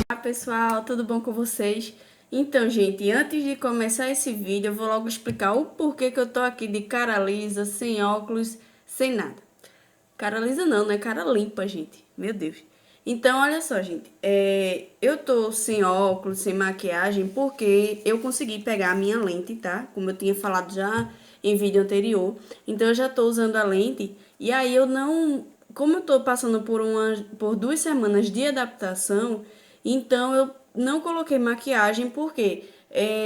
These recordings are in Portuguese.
Olá pessoal, tudo bom com vocês? Então, gente, antes de começar esse vídeo, eu vou logo explicar o porquê que eu tô aqui de cara lisa, sem óculos, sem nada. Cara lisa não, né? Cara limpa, gente. Meu Deus. Então, olha só, gente. Eu tô sem óculos, sem maquiagem, porque eu consegui pegar a minha lente, tá? Como eu tinha falado já em vídeo anterior. Então, eu já tô usando a lente. E aí, eu não... Como eu tô passando por 2 semanas de adaptação, então eu não coloquei maquiagem, porque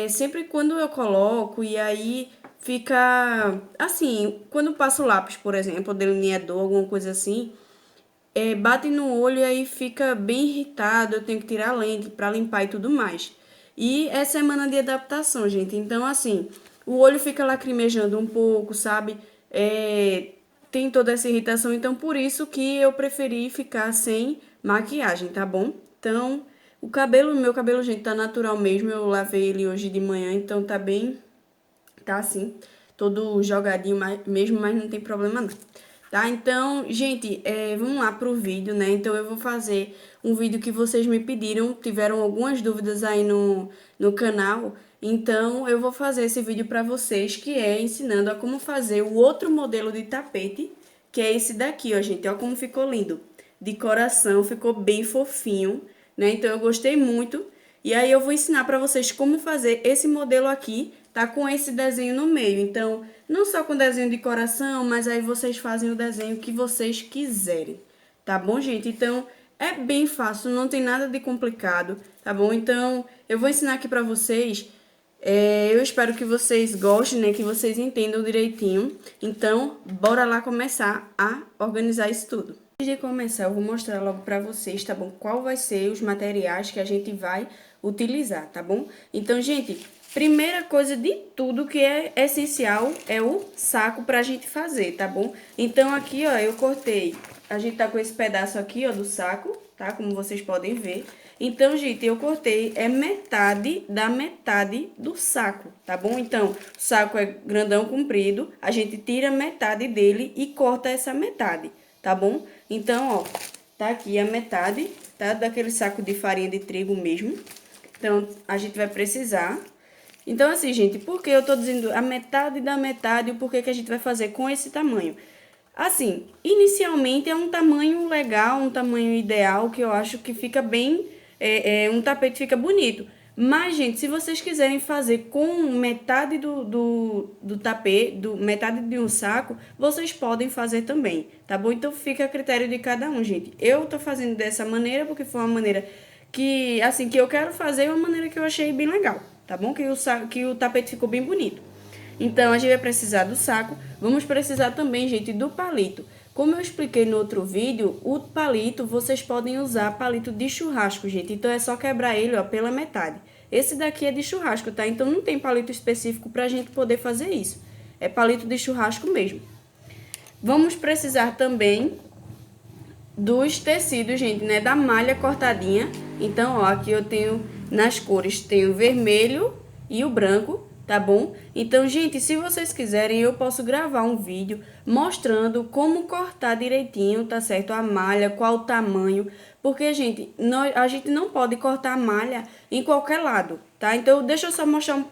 sempre quando eu coloco, e aí fica assim, quando passo lápis, por exemplo, delineador, alguma coisa assim, bate no olho e aí fica bem irritado, eu tenho que tirar a lente para limpar e tudo mais. E é semana de adaptação, gente, então assim, o olho fica lacrimejando um pouco, sabe? Tem toda essa irritação, então por isso que eu preferi ficar sem maquiagem, tá bom? Então, meu cabelo, gente, tá natural mesmo, eu lavei ele hoje de manhã, então tá assim, todo jogadinho mesmo, mas não tem problema não. Tá? Então, gente, vamos lá pro vídeo, né? Então, eu vou fazer um vídeo que vocês me pediram, tiveram algumas dúvidas aí no canal. Então, eu vou fazer esse vídeo para vocês, que é ensinando a como fazer o outro modelo de tapete, que é esse daqui, ó, gente. Ó como ficou lindo. De coração, ficou bem fofinho, né? Então, eu gostei muito. E aí, eu vou ensinar para vocês como fazer esse modelo aqui, tá? Com esse desenho no meio. Então, não só com desenho de coração, mas aí vocês fazem o desenho que vocês quiserem, tá bom, gente? Então, é bem fácil, não tem nada de complicado, tá bom? Então, eu vou ensinar aqui pra vocês. Eu espero que vocês gostem, né? Que vocês entendam direitinho. Então, bora lá começar a organizar isso tudo. Antes de começar, eu vou mostrar logo pra vocês, tá bom? Qual vai ser os materiais que a gente vai utilizar, tá bom? Então, gente, primeira coisa de tudo que é essencial é o saco pra gente fazer, tá bom? Então, aqui, ó, eu cortei. A gente tá com esse pedaço aqui, ó, do saco, tá? Como vocês podem ver. Então, gente, eu cortei metade da metade do saco, tá bom? Então, o saco é grandão, comprido, a gente tira metade dele e corta essa metade, tá bom? Então, ó, tá aqui a metade, tá? Daquele saco de farinha de trigo mesmo. Então, a gente vai precisar. Então, assim, gente, por que eu tô dizendo a metade da metade, o porquê que a gente vai fazer com esse tamanho? Assim, inicialmente é um tamanho legal, um tamanho ideal, que eu acho que fica bem, um tapete fica bonito. Mas, gente, se vocês quiserem fazer com metade do tapete, metade de um saco, vocês podem fazer também, tá bom? Então, fica a critério de cada um, gente. Eu tô fazendo dessa maneira porque foi uma maneira que, assim, que eu quero fazer, uma maneira que eu achei bem legal, tá bom? Que o tapete ficou bem bonito. Então, a gente vai precisar do saco. Vamos precisar também, gente, do palito. Como eu expliquei no outro vídeo, o palito, vocês podem usar palito de churrasco, gente. Então, é só quebrar ele, ó, pela metade. Esse daqui é de churrasco, tá? Então, não tem palito específico pra gente poder fazer isso. É palito de churrasco mesmo. Vamos precisar também dos tecidos, gente, né? Da malha cortadinha. Então, ó, aqui eu tenho nas cores, tem o vermelho e o branco, tá bom? Então, gente, se vocês quiserem, eu posso gravar um vídeo mostrando como cortar direitinho, tá certo? A malha, qual o tamanho, porque, gente, a gente não pode cortar a malha em qualquer lado, tá? Então, deixa eu só mostrar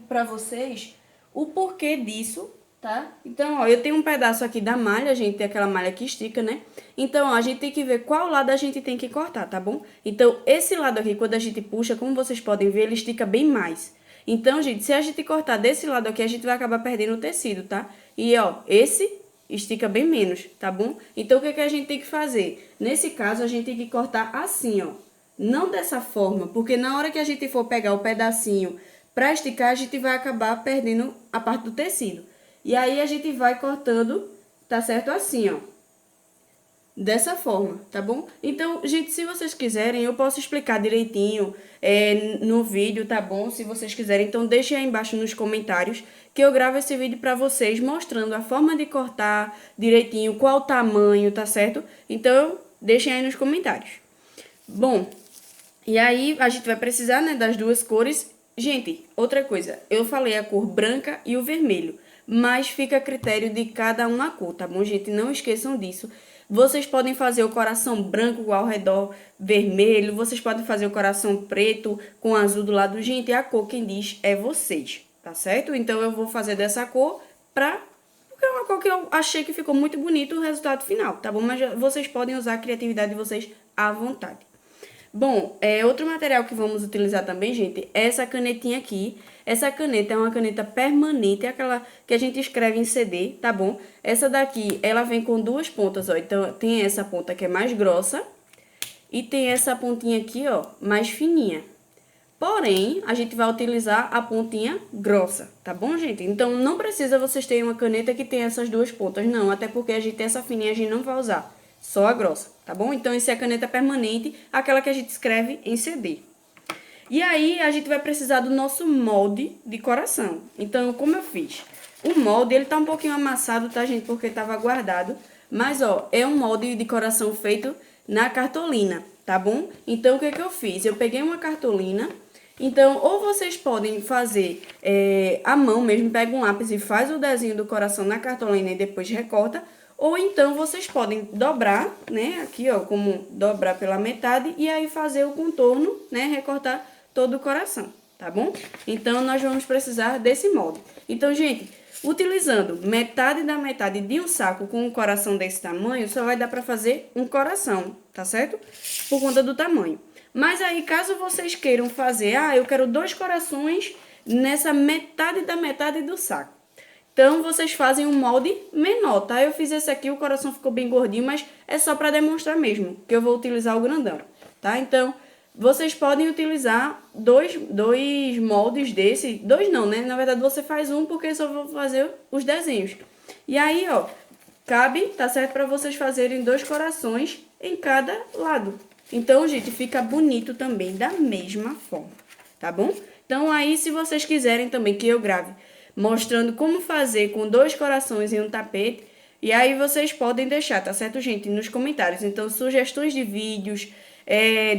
pra vocês o porquê disso, tá? Então, ó, eu tenho um pedaço aqui da malha, gente, tem aquela malha que estica, né? Então, ó, a gente tem que ver qual lado a gente tem que cortar, tá bom? Então, esse lado aqui, quando a gente puxa, como vocês podem ver, ele estica bem mais. Então, gente, se a gente cortar desse lado aqui, a gente vai acabar perdendo o tecido, tá? E, ó, esse estica bem menos, tá bom? Então, o que é que a gente tem que fazer? Nesse caso, a gente tem que cortar assim, ó. Não dessa forma, porque na hora que a gente for pegar o pedacinho pra esticar, a gente vai acabar perdendo a parte do tecido. E aí, a gente vai cortando, tá certo? Assim, ó. Dessa forma, tá bom? Então, gente, se vocês quiserem, eu posso explicar direitinho no vídeo, tá bom? Se vocês quiserem, então deixem aí embaixo nos comentários que eu gravo esse vídeo pra vocês, mostrando a forma de cortar direitinho, qual o tamanho, tá certo? Então, deixem aí nos comentários. Bom, e aí a gente vai precisar, né, das duas cores. Gente, outra coisa, eu falei a cor branca e o vermelho. mas fica a critério de cada um a cor, tá bom, gente? Não esqueçam disso. Vocês podem fazer o coração branco ao redor vermelho, vocês podem fazer o coração preto com azul do lado. Gente, a cor quem diz é vocês, tá certo? Então eu vou fazer dessa cor porque é uma cor que eu achei que ficou muito bonito o resultado final, tá bom? Mas vocês podem usar a criatividade de vocês à vontade. Bom, outro material que vamos utilizar também, gente, é essa canetinha aqui. Essa caneta é uma caneta permanente, é aquela que a gente escreve em CD, tá bom? Essa daqui, ela vem com duas pontas, ó. Então, tem essa ponta que é mais grossa e tem essa pontinha aqui, ó, mais fininha. Porém, a gente vai utilizar a pontinha grossa, tá bom, gente? Então, não precisa vocês terem uma caneta que tenha essas duas pontas, não. Até porque a gente, essa fininha a gente não vai usar, só a grossa, tá bom? Então, essa é a caneta permanente, aquela que a gente escreve em CD. E aí, a gente vai precisar do nosso molde de coração. Então, como eu fiz? O molde, ele tá um pouquinho amassado, tá, gente? Porque tava guardado. Mas, ó, é um molde de coração feito na cartolina, tá bom? Então, o que que eu fiz? Eu peguei uma cartolina. Então, ou vocês podem fazer à mão mesmo, pega um lápis e faz o desenho do coração na cartolina e depois recorta. Ou então, vocês podem dobrar, né? Aqui, ó, como dobrar pela metade e aí fazer o contorno, né? Recortar todo o coração, tá bom? Então, nós vamos precisar desse molde. Então, gente, utilizando metade da metade de um saco com um coração desse tamanho, só vai dar pra fazer um coração, tá certo? Por conta do tamanho. Mas aí, caso vocês queiram fazer, eu quero 2 corações nessa metade da metade do saco. Então, vocês fazem um molde menor, tá? Eu fiz esse aqui, o coração ficou bem gordinho, mas é só pra demonstrar mesmo, que eu vou utilizar o grandão, tá? Então, vocês podem utilizar dois moldes desse. Dois não, né? Na verdade, você faz um porque eu só vou fazer os desenhos. E aí, ó, cabe, tá certo? Pra vocês fazerem 2 corações em cada lado. Então, gente, fica bonito também da mesma forma, tá bom? Então, aí, se vocês quiserem também que eu grave mostrando como fazer com 2 corações em um tapete, e aí vocês podem deixar, tá certo, gente? Nos comentários. Então, sugestões de vídeos,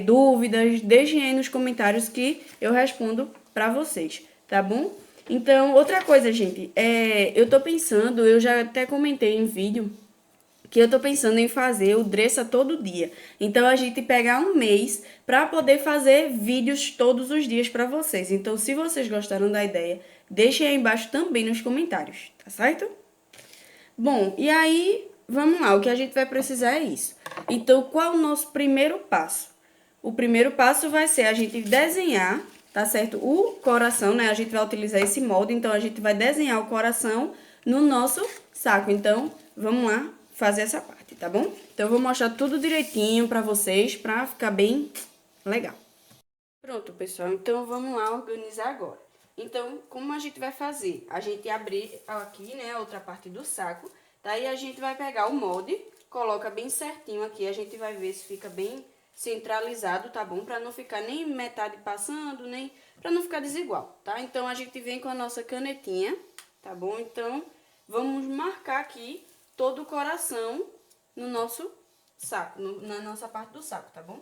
dúvidas, deixem aí nos comentários que eu respondo pra vocês, tá bom? Então, outra coisa, gente, eu tô pensando, eu já até comentei em vídeo, que eu tô pensando em fazer o Dressa todo dia. Então, a gente pegar um mês para poder fazer vídeos todos os dias para vocês. Então, se vocês gostaram da ideia, deixem aí embaixo também nos comentários, tá certo? Bom, e aí, vamos lá, o que a gente vai precisar é isso. Então, qual é o nosso primeiro passo? O primeiro passo vai ser a gente desenhar, tá certo? O coração, né? A gente vai utilizar esse molde, então a gente vai desenhar o coração no nosso saco. Então, vamos lá fazer essa parte, tá bom? Então, eu vou mostrar tudo direitinho pra vocês, pra ficar bem legal. Pronto, pessoal, então vamos lá organizar agora. Então, como a gente vai fazer? A gente abrir aqui, né, a outra parte do saco, daí a gente vai pegar o molde, coloca bem certinho aqui, a gente vai ver se fica bem centralizado, tá bom? Pra não ficar nem metade passando, nem pra não ficar desigual, tá? Então, a gente vem com a nossa canetinha, tá bom? Então, vamos marcar aqui todo o coração no nosso saco, na nossa parte do saco, tá bom?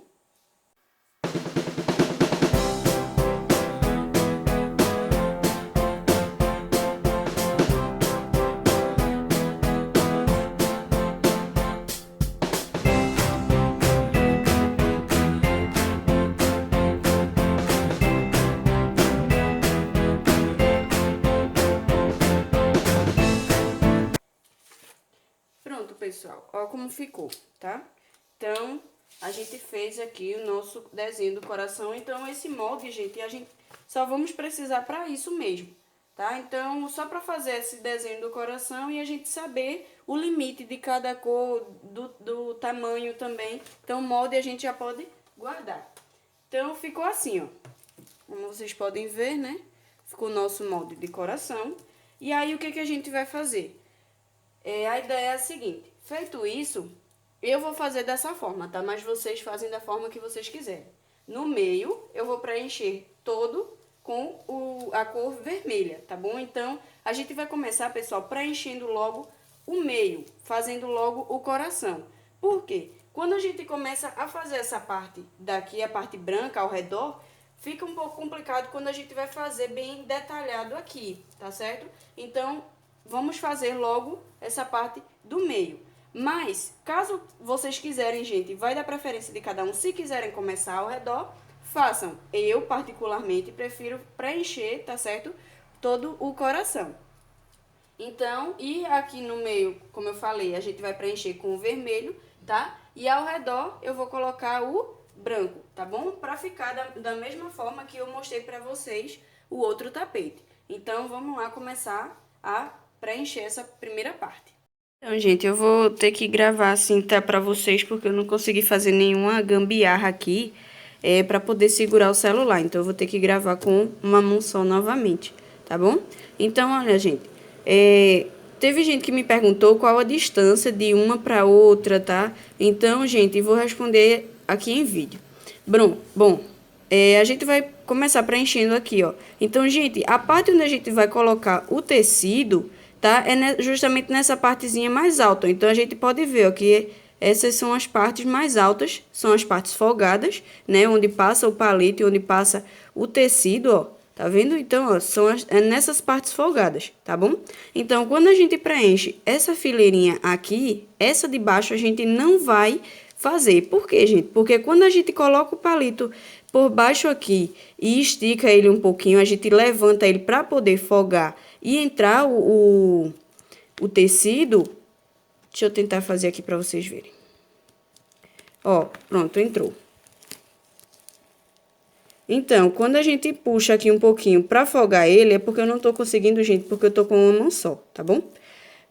Pronto, pessoal, ó como ficou, tá? Então, a gente fez aqui o nosso desenho do coração. Então, esse molde, gente, a gente só vamos precisar pra isso mesmo, tá? Então, só pra fazer esse desenho do coração e a gente saber o limite de cada cor, do tamanho também. Então, o molde a gente já pode guardar. Então, ficou assim, ó. Como vocês podem ver, né? Ficou o nosso molde de coração. E aí, o que que a gente vai fazer? A ideia é a seguinte, feito isso, eu vou fazer dessa forma, tá? Mas vocês fazem da forma que vocês quiserem. No meio, eu vou preencher todo com a cor vermelha, tá bom? Então, a gente vai começar, pessoal, preenchendo logo o meio, fazendo logo o coração. Por quê? Quando a gente começa a fazer essa parte daqui, a parte branca ao redor, fica um pouco complicado quando a gente vai fazer bem detalhado aqui, tá certo? Então, vamos fazer logo essa parte do meio. Mas, caso vocês quiserem, gente, vai da preferência de cada um. Se quiserem começar ao redor, façam. Eu, particularmente, prefiro preencher, tá certo? Todo o coração. Então, e aqui no meio, como eu falei, a gente vai preencher com o vermelho, tá? E ao redor eu vou colocar o branco, tá bom? Pra ficar da mesma forma que eu mostrei pra vocês o outro tapete. Então, vamos lá começar a preencher essa primeira parte. Então, gente, eu vou ter que gravar assim, tá, pra vocês, porque eu não consegui fazer nenhuma gambiarra aqui pra poder segurar o celular. Então, eu vou ter que gravar com uma mão só novamente, tá bom? Então, olha, gente, teve gente que me perguntou qual a distância de uma pra outra, tá? Então, gente, vou responder aqui em vídeo. Bom, a gente vai começar preenchendo aqui, ó. Então, gente, a parte onde a gente vai colocar o tecido, tá? É justamente nessa partezinha mais alta. Então, a gente pode ver, ó, que essas são as partes mais altas, são as partes folgadas, né? Onde passa o palito e onde passa o tecido, ó. Tá vendo? Então, ó, são nessas partes folgadas, tá bom? Então, quando a gente preenche essa fileirinha aqui, essa de baixo a gente não vai fazer. Por quê, gente? Porque quando a gente coloca o palito por baixo aqui e estica ele um pouquinho, a gente levanta ele para poder folgar e entrar o tecido. Deixa eu tentar fazer aqui para vocês verem. Ó, pronto, entrou. Então, quando a gente puxa aqui um pouquinho para folgar ele, é porque eu não tô conseguindo, gente, porque eu tô com uma mão só, tá bom?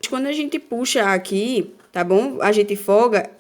Quando a gente puxa aqui, tá bom? A gente folga,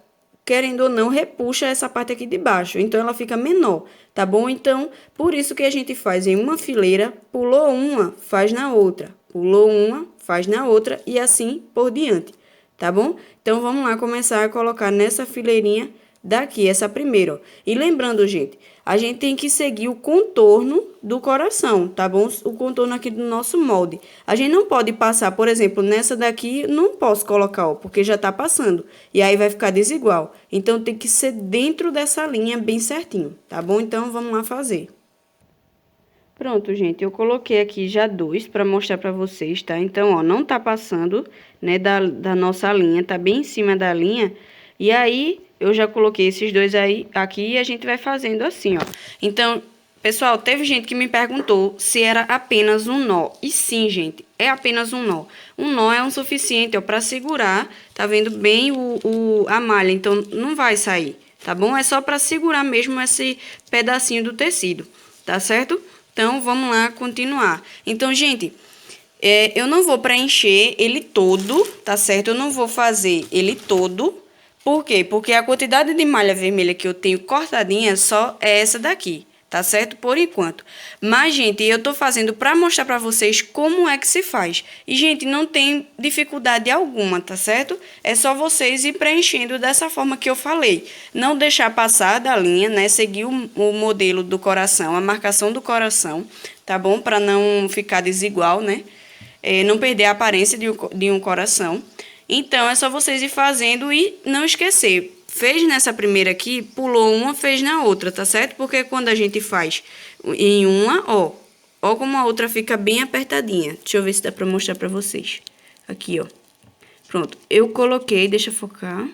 querendo ou não, repuxa essa parte aqui de baixo. Então, ela fica menor, tá bom? Então, por isso que a gente faz em uma fileira, pulou uma, faz na outra. Pulou uma, faz na outra e assim por diante, tá bom? Então, vamos lá começar a colocar nessa fileirinha daqui, essa primeira, ó. E lembrando, gente, a gente tem que seguir o contorno do coração, tá bom? O contorno aqui do nosso molde. A gente não pode passar, por exemplo, nessa daqui, não posso colocar, ó, porque já tá passando. E aí vai ficar desigual. Então, tem que ser dentro dessa linha bem certinho, tá bom? Então, vamos lá fazer. Pronto, gente, eu coloquei aqui já dois para mostrar para vocês, tá? Então, ó, não tá passando, né, da nossa linha, tá bem em cima da linha. E aí, eu já coloquei esses dois aí, aqui, e a gente vai fazendo assim, ó. Então, pessoal, teve gente que me perguntou se era apenas um nó. E sim, gente, é apenas um nó. Um nó é o suficiente, ó, pra segurar, tá vendo bem a malha. Então, não vai sair, tá bom? É só pra segurar mesmo esse pedacinho do tecido, tá certo? Então, vamos lá continuar. Então, gente, eu não vou preencher ele todo, tá certo? Eu não vou fazer ele todo. Por quê? Porque a quantidade de malha vermelha que eu tenho cortadinha só é essa daqui, tá certo? Por enquanto. Mas, gente, eu tô fazendo pra mostrar pra vocês como é que se faz. E, gente, não tem dificuldade alguma, tá certo? É só vocês ir preenchendo dessa forma que eu falei. Não deixar passar da linha, né? Seguir o modelo do coração, a marcação do coração, tá bom? Pra não ficar desigual, né? Não perder a aparência de um coração. Então, é só vocês ir fazendo e não esquecer. Fez nessa primeira aqui, pulou uma, fez na outra, tá certo? Porque quando a gente faz em uma, ó como a outra fica bem apertadinha. Deixa eu ver se dá pra mostrar pra vocês. Aqui, ó. Pronto, eu coloquei, deixa eu focar.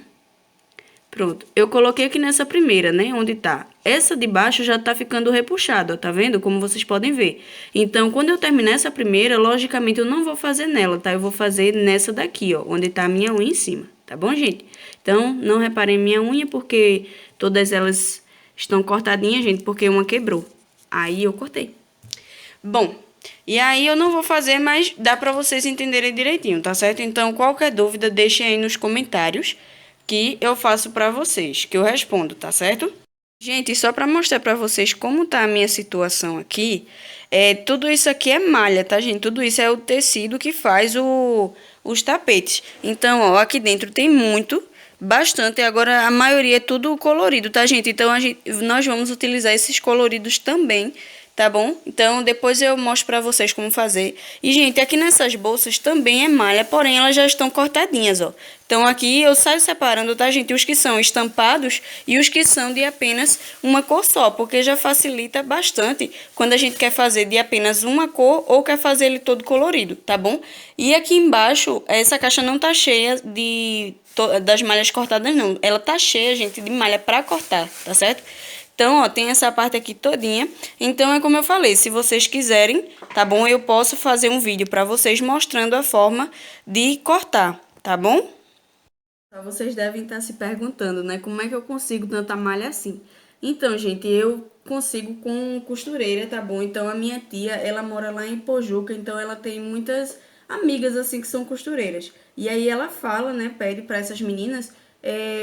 Pronto, eu coloquei aqui nessa primeira, né, onde tá. Essa de baixo já tá ficando repuxada, ó, tá vendo? Como vocês podem ver. Então, quando eu terminar essa primeira, logicamente eu não vou fazer nela, tá? Eu vou fazer nessa daqui, ó, onde tá a minha unha em cima, tá bom, gente? Então, não reparem minha unha, porque todas elas estão cortadinhas, gente, porque uma quebrou. Aí eu cortei. Bom, e aí eu não vou fazer, mas dá pra vocês entenderem direitinho, tá certo? Então, qualquer dúvida, deixem aí nos comentários que eu faço pra vocês, que eu respondo, tá certo? Gente, só pra mostrar pra vocês como tá a minha situação aqui, tudo isso aqui é malha, tá, gente? Tudo isso é o tecido que faz os tapetes. Então, ó, aqui dentro tem bastante, agora a maioria é tudo colorido, tá, gente? Então, nós vamos utilizar esses coloridos também tá bom? Então, depois eu mostro pra vocês como fazer. E, gente, aqui nessas bolsas também é malha, porém elas já estão cortadinhas, ó. Então, aqui eu saio separando, tá, gente? Os que são estampados e os que são de apenas uma cor só, porque já facilita bastante quando a gente quer fazer de apenas uma cor ou quer fazer ele todo colorido, tá bom? E aqui embaixo, essa caixa não tá cheia das malhas cortadas, não. Ela tá cheia, gente, de malha pra cortar, tá certo? Então, ó, tem essa parte aqui todinha. Então, é como eu falei, se vocês quiserem, tá bom? Eu posso fazer um vídeo pra vocês mostrando a forma de cortar, tá bom? Vocês devem estar se perguntando, né? Como é que eu consigo tanta malha assim? Então, gente, eu consigo com costureira, tá bom? Então, a minha tia, ela mora lá em Pojuca, então ela tem muitas amigas, assim, que são costureiras. E aí ela fala, né? Pede para essas meninas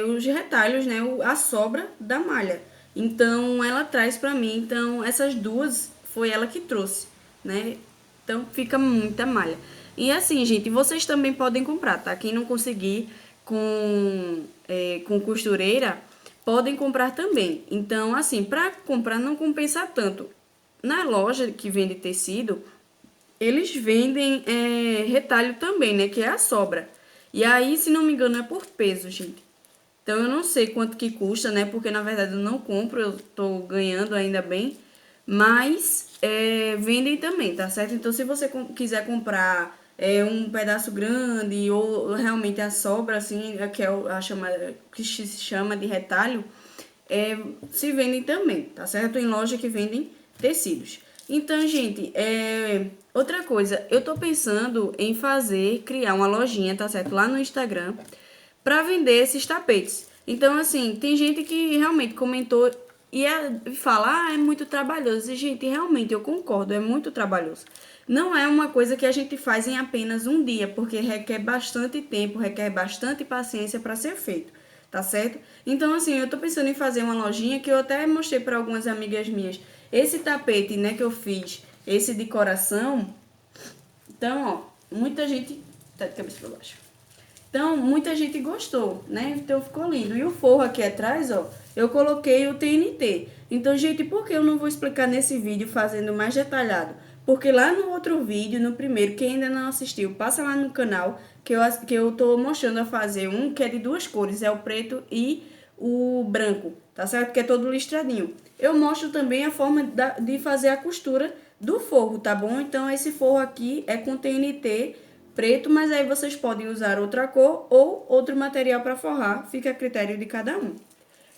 os retalhos, né? A sobra da malha. Então, ela traz pra mim. Então, essas duas foi ela que trouxe, né? Então, fica muita malha. E assim, gente, vocês também podem comprar, tá? Quem não conseguir com costureira, podem comprar também. Então, assim, pra comprar não compensa tanto. Na loja que vende tecido, eles vendem retalho também, né? Que é a sobra. E aí, se não me engano, é por peso, gente. Então, eu não sei quanto que custa, né? Porque, na verdade, eu não compro, eu tô ganhando ainda bem. Mas, vendem também, tá certo? Então, se você quiser comprar um pedaço grande ou realmente a sobra, assim, que é que se chama de retalho, se vendem também, tá certo? Em loja que vendem tecidos. Então, gente, outra coisa, eu tô pensando em criar uma lojinha, tá certo? Lá no Instagram, para vender esses tapetes. Então, assim, tem gente que realmente comentou e fala, é muito trabalhoso. E, gente, realmente eu concordo, é muito trabalhoso. Não é uma coisa que a gente faz em apenas um dia, porque requer bastante tempo, requer bastante paciência para ser feito, tá certo? Então, assim, eu tô pensando em fazer uma lojinha que eu até mostrei para algumas amigas minhas. Esse tapete, né, que eu fiz, esse de coração. Então, ó, muita gente tá de cabeça para baixo. Então, muita gente gostou, né? Então, ficou lindo. E o forro aqui atrás, ó, eu coloquei o TNT. Então, gente, por que eu não vou explicar nesse vídeo fazendo mais detalhado? Porque lá no outro vídeo, no primeiro, quem ainda não assistiu, passa lá no canal que eu tô mostrando a fazer um que é de duas cores, é o preto e o branco, tá certo? Que é todo listradinho. Eu mostro também a forma de fazer a costura do forro, tá bom? Então, esse forro aqui é com TNT preto, mas aí vocês podem usar outra cor ou outro material para forrar, fica a critério de cada um.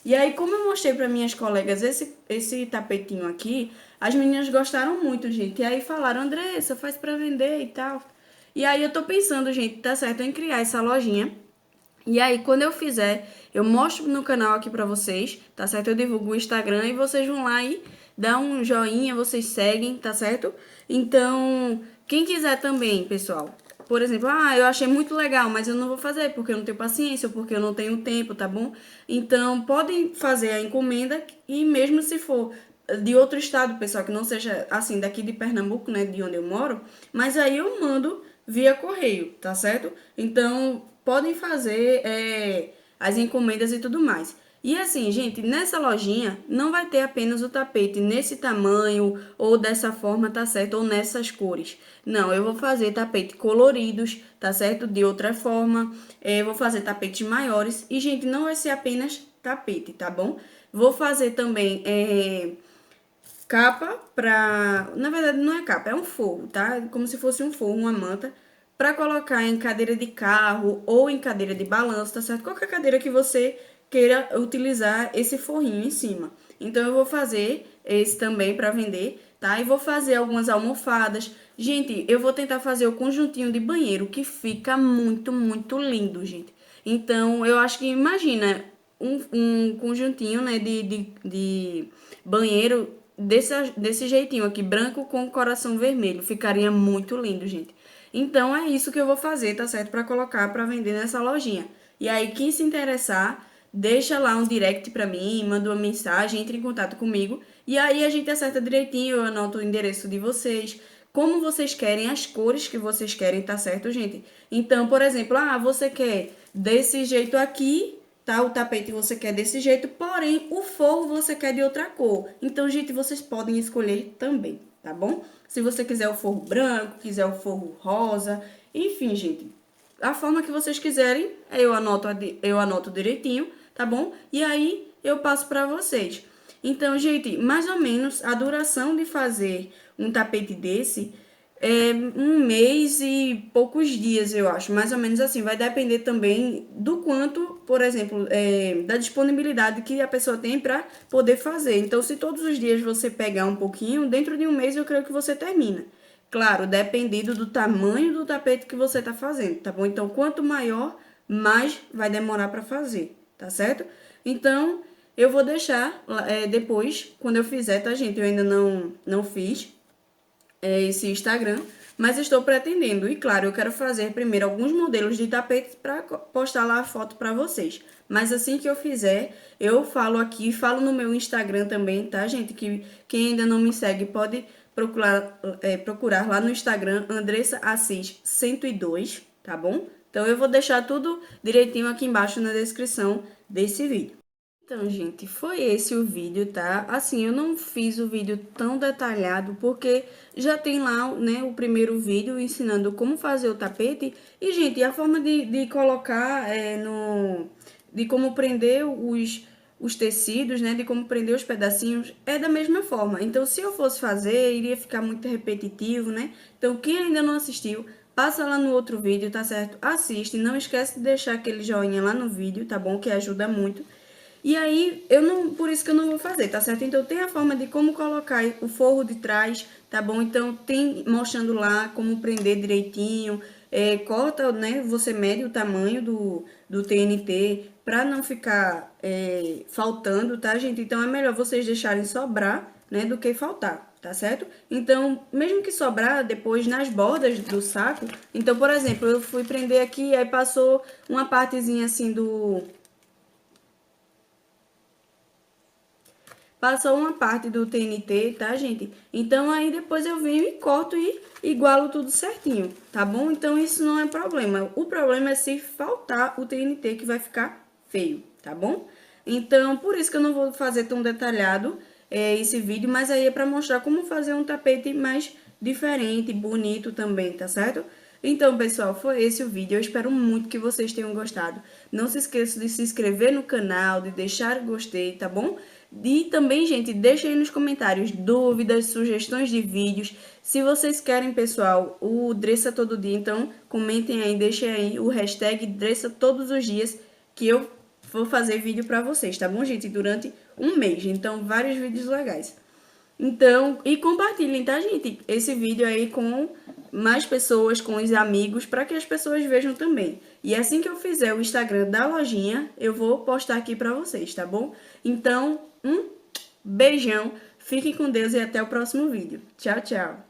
E aí, como eu mostrei para minhas colegas esse tapetinho aqui, as meninas gostaram muito, gente. E aí falaram, Andressa, faz para vender e tal. E aí eu tô pensando, gente, tá certo, em criar essa lojinha. E aí, quando eu fizer, eu mostro no canal aqui pra vocês, tá certo? Eu divulgo o Instagram e vocês vão lá e dá um joinha, vocês seguem, tá certo? Então, quem quiser também, pessoal, por exemplo, eu achei muito legal, mas eu não vou fazer porque eu não tenho paciência ou porque eu não tenho tempo, tá bom? Então, podem fazer a encomenda e mesmo se for de outro estado, pessoal, que não seja assim, daqui de Pernambuco, né, de onde eu moro, mas aí eu mando via correio, tá certo? Então, podem fazer as encomendas e tudo mais. E assim, gente, nessa lojinha não vai ter apenas o tapete nesse tamanho ou dessa forma, tá certo? Ou nessas cores. Não, eu vou fazer tapete coloridos, tá certo? De outra forma, vou fazer tapetes maiores. E, gente, não vai ser apenas tapete, tá bom? Vou fazer também capa pra... Na verdade, não é capa, é um forro, tá? Como se fosse um forro, uma manta, pra colocar em cadeira de carro ou em cadeira de balanço, tá certo? Qualquer cadeira que você queira utilizar esse forrinho em cima. Então, eu vou fazer esse também pra vender, tá? E vou fazer algumas almofadas. Gente, eu vou tentar fazer o conjuntinho de banheiro, que fica muito, muito lindo, gente. Então, eu acho que, imagina, um conjuntinho, né, de banheiro desse jeitinho aqui, branco com coração vermelho. Ficaria muito lindo, gente. Então, é isso que eu vou fazer, tá certo? Pra colocar pra vender nessa lojinha. E aí, quem se interessar, deixa lá um direct pra mim, manda uma mensagem, entre em contato comigo. E aí, a gente acerta direitinho, eu anoto o endereço de vocês, como vocês querem, as cores que vocês querem, tá certo, gente? Então, por exemplo, você quer desse jeito aqui tá? O tapete você quer desse jeito, porém o forro você quer de outra cor. Então, gente, vocês podem escolher também, tá bom? Se você quiser o forro branco, quiser o forro rosa, enfim, gente, a forma que vocês quiserem, eu anoto direitinho, tá bom? E aí eu passo para vocês. Então, gente, mais ou menos a duração de fazer um tapete desse é 1 mês e poucos dias, eu acho. Mais ou menos assim. Vai depender também do quanto, por exemplo, da disponibilidade que a pessoa tem para poder fazer. Então, se todos os dias você pegar um pouquinho, dentro de 1 mês eu creio que você termina. Claro, dependendo do tamanho do tapete que você tá fazendo, tá bom? Então, quanto maior, mais vai demorar para fazer, tá certo? Então, eu vou deixar depois, quando eu fizer, tá, gente? Eu ainda não fiz esse Instagram, mas estou pretendendo. E claro, eu quero fazer primeiro alguns modelos de tapetes para postar lá a foto para vocês. Mas assim que eu fizer, eu falo aqui, falo no meu Instagram também, tá, gente? Que quem ainda não me segue pode procurar lá no Instagram, Andressa Assis 102, tá bom? Então eu vou deixar tudo direitinho aqui embaixo na descrição desse vídeo. Então, gente, foi esse o vídeo, tá? Assim, eu não fiz o vídeo tão detalhado, porque já tem lá, né, o primeiro vídeo ensinando como fazer o tapete. E, gente, a forma de colocar de como prender os tecidos, né, de como prender os pedacinhos, é da mesma forma. Então, se eu fosse fazer, iria ficar muito repetitivo, né? Então, quem ainda não assistiu, passa lá no outro vídeo, tá certo? Assiste, não esquece de deixar aquele joinha lá no vídeo, tá bom? Que ajuda muito. E aí, por isso que eu não vou fazer, tá certo? Então, tem a forma de como colocar o forro de trás, tá bom? Então, tem mostrando lá como prender direitinho, corta, né? Você mede o tamanho do TNT pra não ficar faltando, tá, gente? Então, é melhor vocês deixarem sobrar, né, do que faltar, tá certo? Então, mesmo que sobrar depois nas bordas do saco, então, por exemplo, eu fui prender aqui, aí passou uma partezinha assim Passou uma parte do TNT, tá, gente? Então, aí depois eu venho e corto e igualo tudo certinho, tá bom? Então, isso não é problema. O problema é se faltar o TNT, que vai ficar feio, tá bom? Então, por isso que eu não vou fazer tão detalhado esse vídeo, mas aí é pra mostrar como fazer um tapete mais diferente, bonito também, tá certo? Então, pessoal, foi esse o vídeo. Eu espero muito que vocês tenham gostado. Não se esqueça de se inscrever no canal, de deixar o gostei, tá bom? E também, gente, deixa aí nos comentários dúvidas, sugestões de vídeos. Se vocês querem, pessoal, o Dressa Todo Dia, então comentem aí, deixem aí o hashtag Dressa Todos os Dias, que eu vou fazer vídeo pra vocês, tá bom, gente? Durante 1 mês, então vários vídeos legais. Então, e compartilhem, tá, gente? Esse vídeo aí com mais pessoas, com os amigos, para que as pessoas vejam também. E assim que eu fizer o Instagram da lojinha, eu vou postar aqui para vocês, tá bom? Então, um beijão, fiquem com Deus e até o próximo vídeo. Tchau, tchau!